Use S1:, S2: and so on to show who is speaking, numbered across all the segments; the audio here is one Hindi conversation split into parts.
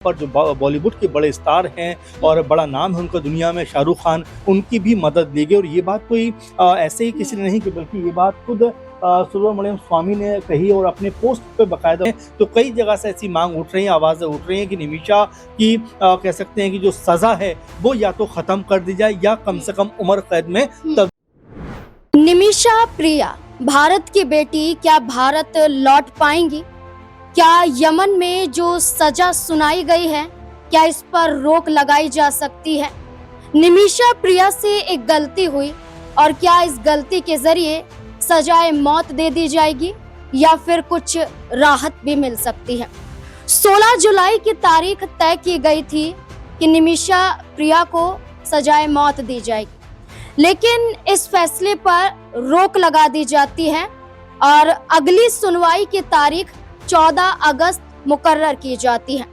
S1: पर जो बॉलीवुड के बड़े स्टार हैं और बड़ा नाम है उनका दुनिया में, शाहरुख खान, उनकी भी मदद ली गई। और ये बात कोई ऐसे ही किसी ने नहीं की, बल्कि ये बात खुद सुब्रमण्यम स्वामी ने कही और अपने पोस्ट पे बकायदा। तो कई जगह से ऐसी मांग उठ रही है, आवाज़ें उठ रही हैं कि निमिषा की कह सकते हैं कि जो सज़ा है वो या तो ख़त्म कर दी जाए या कम से कम उम्र कैद में तब।
S2: निमिषा प्रिया भारत की बेटी क्या भारत लौट पाएंगी? क्या यमन में जो सजा सुनाई गई है, क्या इस पर रोक लगाई जा सकती है? निमिषा प्रिया से एक गलती हुई और क्या इस गलती के जरिए सजाए मौत दे दी जाएगी या फिर कुछ राहत भी मिल सकती है? 16 जुलाई की तारीख तय की गई थी कि निमिषा प्रिया को सजाए मौत दी जाएगी, लेकिन इस फैसले पर रोक लगा दी जाती है और अगली सुनवाई की तारीख 14 अगस्त मुकर्रर की जाती है।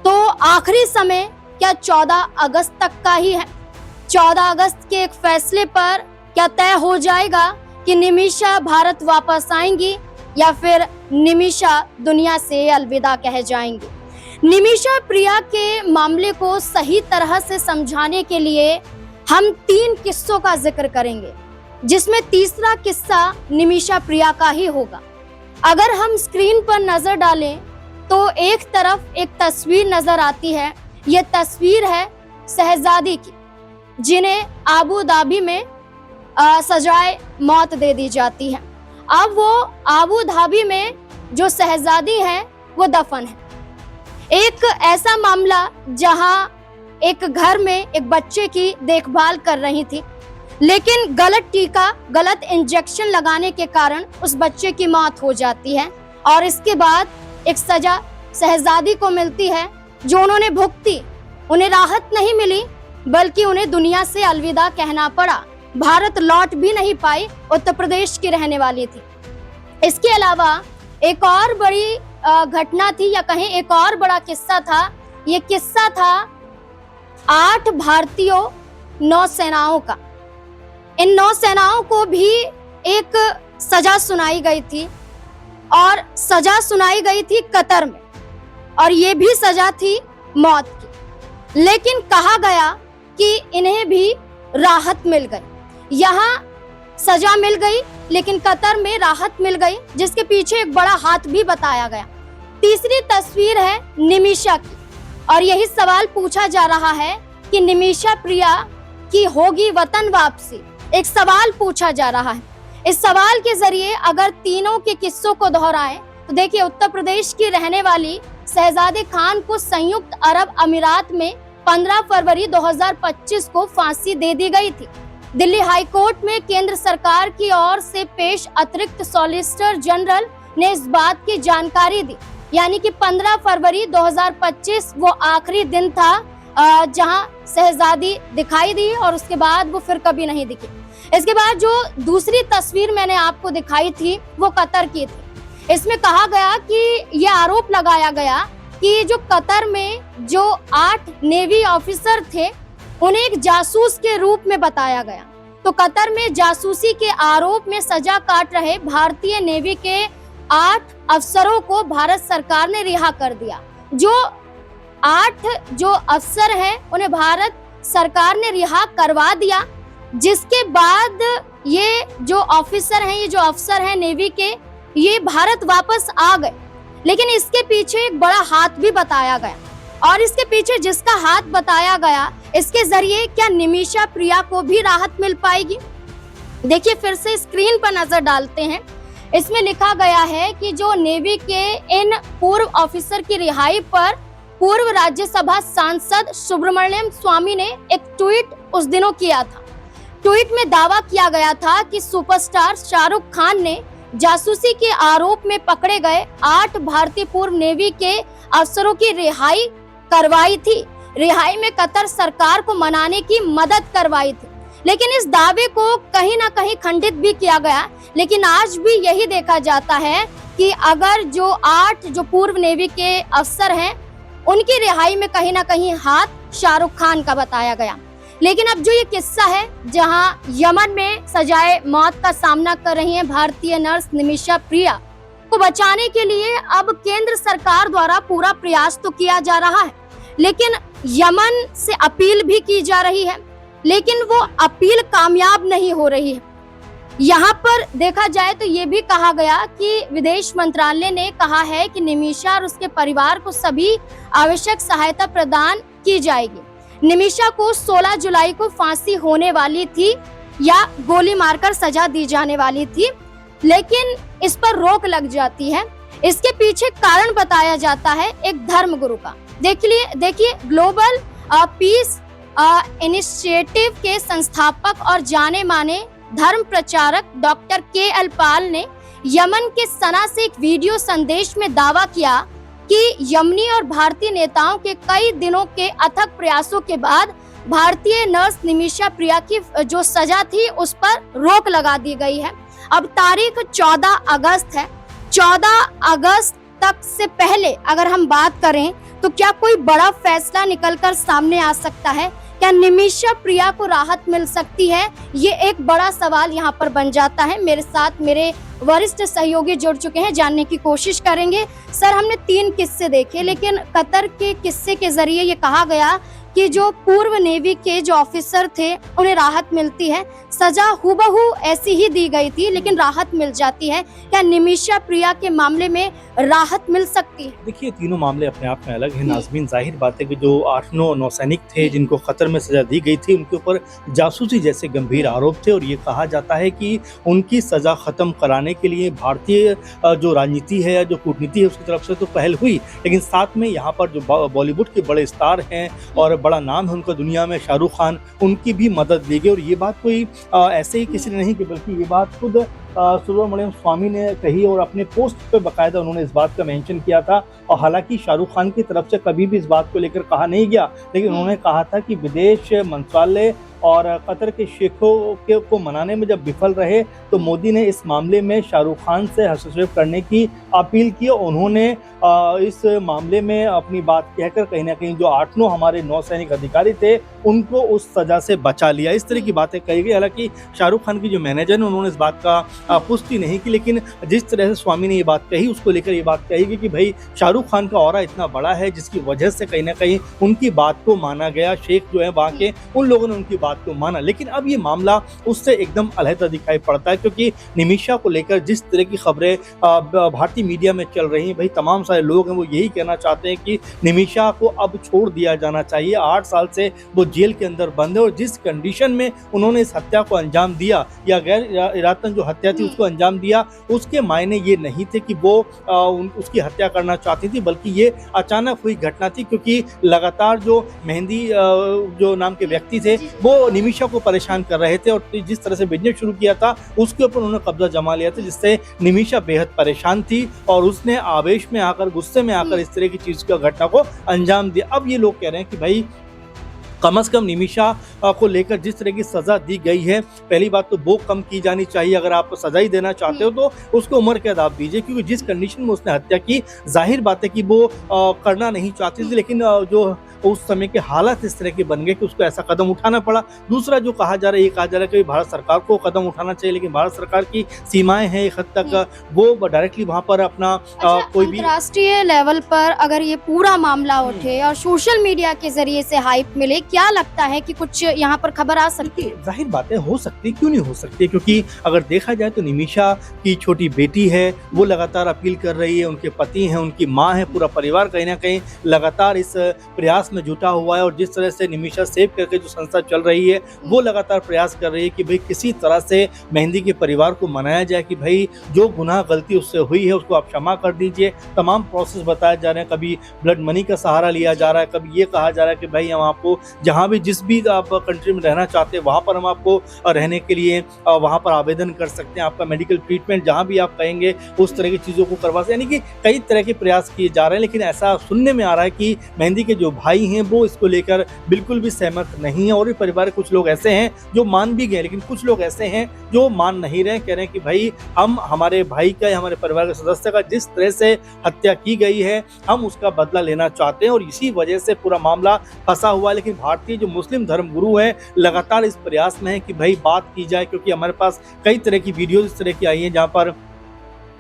S2: तो आखिरी समय क्या 14 अगस्त तक का ही है? 14 अगस्त के एक फैसले पर क्या तय हो जाएगा कि निमिषा भारत वापस आएंगी या फिर निमिषा दुनिया से अलविदा कह जाएंगी? निमिषा प्रिया के मामले को सही तरह से समझाने के लिए हम 3 किस्सों का जिक्र करेंगे, जिसमें तीसरा किस्सा निमिषा प्रिया का ही होगा। अगर हम स्क्रीन पर नजर डालें तो एक तरफ एक तस्वीर नजर आती है। ये तस्वीर है शहजादी की, जिन्हें आबू धाबी में सजाए मौत दे दी जाती है। अब वो आबू धाबी में जो शहजादी है वो दफन है। एक ऐसा मामला जहां एक घर में एक बच्चे की देखभाल कर रही थी, लेकिन गलत टीका, गलत इंजेक्शन लगाने के कारण उस बच्चे की मौत हो जाती है और इसके बाद एक सजा शहजादी को मिलती है जो उन्होंने भुगती। उन्हें राहत नहीं मिली बल्कि उन्हें दुनिया से अलविदा कहना पड़ा। भारत लौट भी नहीं पाई, उत्तर प्रदेश की रहने वाली थी। इसके अलावा एक और बड़ी घटना थी, या कहें एक और बड़ा किस्सा था। ये किस्सा था 8 भारतीय नौसेनाओं का। इन नौसेनाओं को भी एक सजा सुनाई गई थी और सजा सुनाई गई थी कतर में, और ये भी सजा थी मौत की। लेकिन कहा गया कि इन्हें भी राहत मिल गई। यहाँ सजा मिल गई लेकिन कतर में राहत मिल गई, जिसके पीछे एक बड़ा हाथ भी बताया गया। तीसरी तस्वीर है निमिषा की, और यही सवाल पूछा जा रहा है कि निमिषा प्रिया की होगी वतन वापसी। एक सवाल पूछा जा रहा है। इस सवाल के जरिए अगर तीनों के किस्सों को दोहराएं तो देखिए, उत्तर प्रदेश की रहने वाली शहजादे खान को संयुक्त अरब अमीरात में 15 फरवरी 2025 को फांसी दे दी गई थी। दिल्ली हाई कोर्ट में केंद्र सरकार की ओर से पेश अतिरिक्त सॉलिसिटर जनरल ने इस बात की जानकारी दी, यानी कि 15 फरवरी 2025 वो आखिरी दिन था जहां शहजादी दिखाई दी और उसके बाद वो फिर कभी नहीं दिखी। इसके बाद जो दूसरी तस्वीर मैंने आपको दिखाई थी वो कतर की थी। इसमें कहा गया कि ये आरोप लगाया गया कि जो कतर में जो 8 नेवी ऑफिसर थे उन्हें एक जासूस के रूप में बताया गया। तो कतर में जासूसी के आरोप में सजा काट रहे भारतीय नेवी के 8 अफसरों को भारत सरकार ने रिहा कर दिया। जो 8 जो अफसर हैं उन्हें भारत सरकार ने रिहा करवा दिया, जिसके बाद ये जो ऑफिसर हैं, ये जो अफसर हैं नेवी के, ये भारत वापस आ गए। लेकिन इसके पीछे एक बड़ा हाथ भी बताया गया, और इसके पीछे जिसका हाथ बताया गया, इसके जरिए क्या निमिषा प्रिया को भी राहत मिल पाएगी? देखिए, फिर से स्क्रीन पर नजर डालते हैं। इसमें लिखा गया है कि जो नेवी के इन पूर्व ऑफिसर की रिहाई पर पूर्व राज्यसभा सांसद सुब्रमण्यम स्वामी ने एक ट्वीट उस दिनों किया था। ट्वीट में दावा किया गया था कि सुपरस्टार शाहरुख खान ने जासूसी के आरोप में पकड़े गए 8 भारतीय पूर्व नेवी के अफसरों की रिहाई करवाई थी। रिहाई में कतर सरकार को मनाने की मदद करवाई थी, लेकिन इस दावे को कहीं ना कहीं खंडित भी किया गया। लेकिन आज भी यही देखा जाता है कि अगर जो 8 जो पूर्व नेवी के अफसर हैं उनकी रिहाई में कहीं ना कहीं हाथ शाहरुख खान का बताया गया। लेकिन अब जो ये किस्सा है जहां यमन में सजाए मौत का सामना कर रही हैं भारतीय नर्स निमिषा प्रिया को बचाने के लिए अब केंद्र सरकार द्वारा पूरा प्रयास तो किया जा रहा है, लेकिन यमन से अपील भी की जा रही है, लेकिन वो अपील कामयाब नहीं हो रही है। यहाँ पर देखा जाए तो ये भी कहा गया कि विदेश मंत्रालय ने कहा है कि निमिषा और उसके परिवार को सभी आवश्यक सहायता प्रदान की जाएगी। निमिषा को 16 जुलाई को फांसी होने वाली थी या गोली मारकर सजा दी जाने वाली थी, लेकिन इस पर रोक लग जाती है। इसके पीछे कारण बताया जाता है एक धर्मगुरु का। देखिए ग्लोबल पीस इनिशिएटिव के संस्थापक और जाने माने धर्म प्रचारक डॉक्टर के.एल. पाल ने यमन के सना से एक वीडियो संदेश में दावा किया कि यमनी और भारतीय नेताओं के कई दिनों के अथक प्रयासों के बाद भारतीय नर्स निमिषा प्रिया की जो सजा थी उस पर रोक लगा दी गई है। अब तारीख 14 अगस्त है। 14 अगस्त तक से पहले अगर हम बात करें तो क्या कोई बड़ा फैसला निकलकर सामने आ सकता है? क्या निमिषा प्रिया को राहत मिल सकती है? ये एक बड़ा सवाल यहाँ पर बन जाता है। मेरे साथ मेरे वरिष्ठ सहयोगी जुड़ चुके हैं, जानने की कोशिश करेंगे। सर, हमने 3 किस्से देखे, लेकिन कतर के किस्से के जरिए ये कहा गया कि जो पूर्व नेवी के जो ऑफिसर थे उन्हें राहत मिलती है, सजा हुबहू ऐसी ही दी गई थी लेकिन राहत मिल जाती है। क्या निमिषा प्रिया के मामले में राहत मिल सकती है?
S1: देखिए, तीनों मामले अपने आप में अलग हैं नाज़मीन। जाहिर बात है कि जो 8-9 नौसैनिक थे जिनको कतर में सजा दी गई थी, उनके ऊपर जासूसी जैसे गंभीर आरोप थे और ये कहा जाता है कि उनकी सजा खत्म कराने के लिए भारतीय जो राजनीति है या जो कूटनीति है उसकी तरफ से तो पहल हुई, लेकिन साथ में यहाँ पर जो बॉलीवुड के बड़े स्टार हैं और बड़ा नाम है उनका दुनिया में, शाहरुख खान, उनकी भी मदद ली गई। और ये बात कोई ऐसे ही किसी ने नहीं की, बल्कि ये बात खुद सुब्रमण्यम स्वामी ने कही और अपने पोस्ट पे बाकायदा उन्होंने इस बात का मेंशन किया था। और हालांकि शाहरुख खान की तरफ से कभी भी इस बात को लेकर कहा नहीं गया, लेकिन उन्होंने कहा था कि विदेश मंत्रालय और कतर के शेखों को मनाने में जब विफल रहे तो मोदी ने इस मामले में शाहरुख खान से हस्तक्षेप करने की अपील की। उन्होंने इस मामले में अपनी बात कहकर कहीं ना कहीं जो 8-9 हमारे नौसैनिक अधिकारी थे उनको उस सजा से बचा लिया। इस तरह की बातें कही गई। हालांकि शाहरुख खान की जो मैनेजर ने उन्होंने इस बात का पुष्टि नहीं की, लेकिन जिस तरह से स्वामी ने ये बात कही उसको लेकर ये बात कही गई कि भाई शाहरुख खान का ऑरा इतना बड़ा है जिसकी वजह से कहीं ना कहीं उनकी बात को माना गया। शेख जो है वहाँ के, उन लोगों ने उनकी बात को माना। लेकिन अब ये मामला उससे एकदम अलहदा दिखाई पड़ता है, क्योंकि निमिषा को लेकर जिस तरह की खबरें भारतीय मीडिया में चल रही हैं, भाई तमाम सारे लोग हैं वो यही कहना चाहते हैं कि निमिषा को अब छोड़ दिया जाना चाहिए। 8 साल से वो जेल के अंदर बंद है और जिस कंडीशन में उन्होंने इस हत्या को अंजाम दिया या गैर इरादतन जो हत्या थी उसको अंजाम दिया, उसके मायने ये नहीं थे कि वो उसकी हत्या करना चाहती थी, बल्कि ये अचानक हुई घटना थी। क्योंकि लगातार जो मेहंदी जो नाम के व्यक्ति थे वो निमिषा को परेशान कर रहे थे और जिस तरह से बिजनेस शुरू किया था उसके ऊपर उन्होंने कब्जा जमा लिया था, जिससे निमिषा बेहद परेशान थी और उसने आवेश में आकर, गुस्से में आकर इस तरह की चीज को, घटना को अंजाम दिया। अब ये लोग कह रहे हैं कि भाई कम से कम निमिषा को लेकर जिस तरह की सजा दी गई है, पहली बात तो वो कम की जानी चाहिए। अगर आप सजा ही देना चाहते हो तो उसको उम्र कैद आप दीजिए, क्योंकि जिस कंडीशन में उसने हत्या की, जाहिर बात है कि वो करना नहीं चाहती थी, लेकिन जो उस समय के हालात इस तरह के बन गए कि उसको ऐसा कदम उठाना पड़ा। दूसरा जो कहा जा रहा है, ये कहा जा रहा है कि भारत सरकार को कदम उठाना चाहिए, लेकिन भारत सरकार की सीमाएं हैं एक हद तक, वो डायरेक्टली वहां पर अपना कोई भी
S2: अंतर्राष्ट्रीय लेवल पर अगर ये पूरा मामला उठे और सोशल मीडिया के जरिए से हाइप मिले, क्या लगता है कि कुछ यहाँ पर खबर आ सकती है?
S1: जाहिर बात है हो सकती है, क्यों नहीं हो सकती, क्योंकि अगर देखा जाए तो निमिषा की छोटी बेटी है, वो लगातार अपील कर रही है, उनके पति हैं, उनकी माँ है, पूरा परिवार कहीं ना कहीं लगातार इस प्रयास में जुटा हुआ है। और जिस तरह से निमिषा सेव करके जो संस्था चल रही है वो लगातार प्रयास कर रही है कि भाई किसी तरह से मेहंदी के परिवार को मनाया जाए कि भाई जो गुनाह गलती उससे हुई है उसको आप क्षमा कर दीजिए। तमाम प्रोसेस बताए जा रहे हैं, कभी ब्लड मनी का सहारा लिया जा रहा है, कभी ये कहा जा रहा है कि भाई हम आपको जहाँ भी जिस भी आप कंट्री में रहना चाहते हैं वहाँ पर हम आपको रहने के लिए वहाँ पर आवेदन कर सकते हैं, आपका मेडिकल ट्रीटमेंट जहाँ भी आप कहेंगे उस तरह की चीज़ों को करवा सकते, यानी कि कई तरह के प्रयास किए जा रहे हैं। लेकिन ऐसा सुनने में आ रहा है कि मेहंदी के जो भाई हैं वो इसको लेकर बिल्कुल भी सहमत नहीं है। और भी परिवार के कुछ लोग ऐसे हैं जो मान भी गए, लेकिन कुछ लोग ऐसे हैं जो मान नहीं रहे, कह रहे हैं कि भाई हम हमारे भाई का, हमारे परिवार के सदस्य का जिस तरह से हत्या की गई है हम उसका बदला लेना चाहते हैं और इसी वजह से पूरा मामला फंसा हुआ है। लेकिन भारतीय जो मुस्लिम धर्मगुरु है लगातार इस प्रयास में है कि भाई बात की जाए, क्योंकि हमारे पास कई तरह की वीडियोज इस तरह की आई हैं जहाँ पर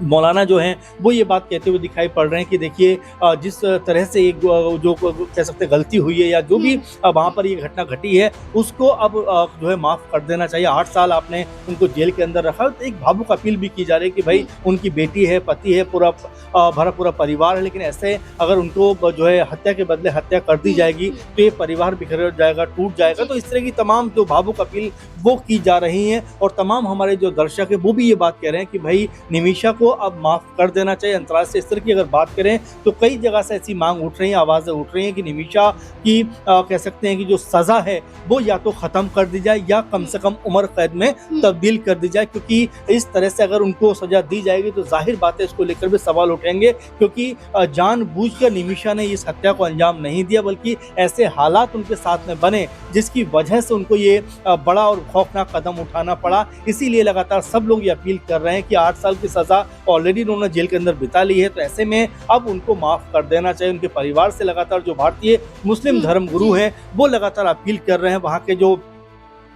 S1: मौलाना जो हैं वो ये बात कहते हुए दिखाई पड़ रहे हैं कि देखिए जिस तरह से एक जो कह सकते हैं गलती हुई है या जो भी वहाँ पर ये घटना घटी है उसको अब जो है माफ़ कर देना चाहिए। 8 साल आपने उनको जेल के अंदर रखा, तो एक भावुक अपील भी की जा रही है कि भाई उनकी बेटी है, पति है, पूरा परिवार है, लेकिन ऐसे अगर उनको जो है हत्या के बदले हत्या कर दी जाएगी तो ये परिवार बिखर जाएगा, टूट जाएगा। तो इस तरह की तमाम जो भावुक अपील वो की जा रही हैं और तमाम हमारे जो दर्शक है वो भी ये बात कह रहे हैं कि भाई निमिषा को अब माफ़ कर देना चाहिए। अंतर्राष्ट्रीय स्तर की अगर बात करें तो कई जगह से ऐसी मांग उठ रही है, आवाज़ें उठ रही हैं कि निमिषा की कह सकते हैं कि जो सज़ा है वो या तो ख़त्म कर दी जाए या कम से कम उम्र कैद में तब्दील कर दी जाए, क्योंकि इस तरह से अगर उनको सज़ा दी जाएगी तो जाहिर बात है इसको लेकर भी सवाल उठेंगे, क्योंकि जानबूझकर निमिषा ने इस हत्या को अंजाम नहीं दिया, बल्कि ऐसे हालात उनके साथ में बने जिसकी वजह से उनको ये बड़ा और खौफनाक कदम उठाना पड़ा। इसीलिए लगातार सब लोग ये अपील कर रहे हैं कि 8 साल की सज़ा ऑलरेडी उन्होंने जेल के अंदर बिता ली है, तो ऐसे में अब उनको माफ़ कर देना चाहिए। उनके परिवार से लगातार जो भारतीय मुस्लिम धर्मगुरु हैं वो लगातार अपील कर रहे हैं, वहाँ के जो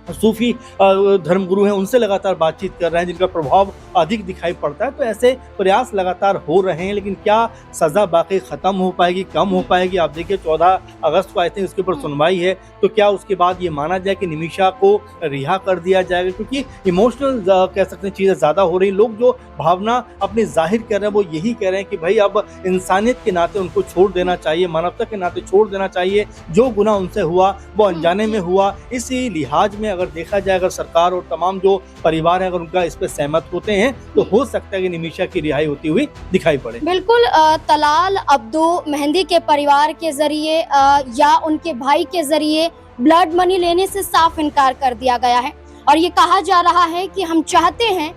S1: सूफी धर्मगुरु हैं उनसे लगातार बातचीत कर रहे हैं जिनका प्रभाव अधिक दिखाई पड़ता है। तो ऐसे प्रयास लगातार हो रहे हैं, लेकिन क्या सज़ा बाकी ख़त्म हो पाएगी, कम हो पाएगी? आप देखिए 14 अगस्त को आई थिंक उसके ऊपर सुनवाई है, तो क्या उसके बाद ये माना जाए कि निमिषा को रिहा कर दिया जाएगा? क्योंकि इमोशनल कह सकते हैं चीज़ें ज़्यादा हो रही, लोग जो भावना अपनी जाहिर कर रहे हैं वो यही कह रहे हैं कि भाई अब इंसानियत के नाते उनको छोड़ देना चाहिए, मानवता के नाते छोड़ देना चाहिए। जो गुनाह उनसे हुआ वो अनजाने में हुआ। इसी लिहाज में अगर देखा जाए, अगर सरकार और तमाम जो परिवार है अगर उनका इस पर सहमत होते हैं तो हो सकता है कि निमिषा की रिहाई होती हुई दिखाई पड़े।
S2: बिल्कुल, तलाल अब्दू मेहंदी के परिवार के जरिए या उनके भाई के जरिए ब्लड मनी लेने से साफ इनकार कर दिया गया है और ये कहा जा रहा है कि हम चाहते हैं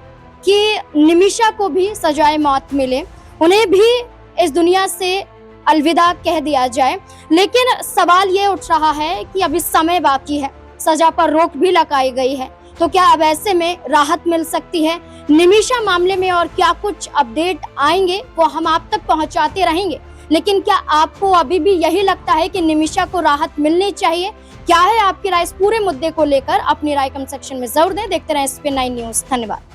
S2: कि निमिषा को भी सजाए मौत मिले, उन्हें भी इस दुनिया से अलविदा कह दिया जाए। लेकिन सवाल ये उठ रहा है कि अभी समय बाकी है, सजा पर रोक भी लगाई गई है, तो क्या अब ऐसे में राहत मिल सकती है? निमिषा मामले में और क्या कुछ अपडेट आएंगे वो हम आप तक पहुंचाते रहेंगे, लेकिन क्या आपको अभी भी यही लगता है कि निमिषा को राहत मिलनी चाहिए? क्या है आपकी राय इस पूरे मुद्दे को लेकर? अपनी राय कमेंट सेक्शन में जरूर दें। देखते रहें SP9 न्यूज़। धन्यवाद।